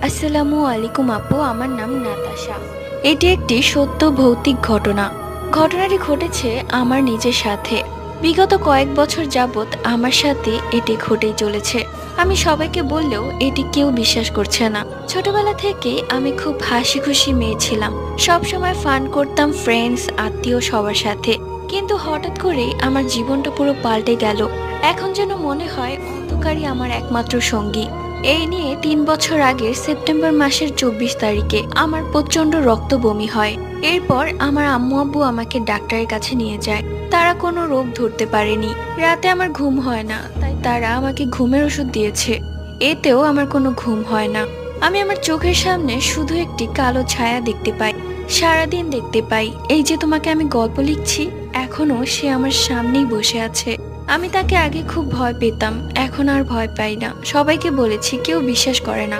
আসসালামু আলাইকুম আপু, আমার নাম নাতাশা। এটি একটি সত্য ভৌতিক ঘটনা। ঘটনাটি ঘটেছে আমার নিজের সাথে। বিগত কয়েক বছর যাবৎ আমার সাথে এটি ঘটেই চলেছে। আমি সবাইকে বললেও এটি কেউ বিশ্বাস করছে না। ছোটবেলা থেকে আমি খুব হাসি খুশি মেয়ে ছিলাম। সব সময় ফান করতাম ফ্রেন্ডস, আত্মীয় সবার সাথে। কিন্তু হঠাৎ করে আমার জীবনটা পুরো পাল্টে গেল। এখন যেন মনে হয় অন্ধকারই আমার একমাত্র সঙ্গী। এই নিয়ে 3 বছর আগের সেপ্টেম্বর মাসের 24 তারিখে আমার প্রচন্ড রক্ত বমি হয়। এরপর আমার আম্মু আব্বু আমাকে ডাক্তারের কাছে নিয়ে যায়। তারা কোনো রোগ ধরতে পারেনি। রাতে আমার ঘুম হয় না, তাই তারা আমাকে ঘুমের ওষুধ দিয়েছে। এতেও আমার কোনো ঘুম হয় না। আমি আমার চোখের সামনে শুধু একটি কালো ছায়া দেখতে পাই। সারাদিন দেখতে পাই এই যে তোমাকে আমি গল্প লিখছি, এখনো সে আমার সামনেই বসে আছে। আমি তাকে আগে খুব ভয় পেতাম, এখন আর ভয় পাই না। সবাইকে বলেছি, কেউ বিশ্বাস করে না।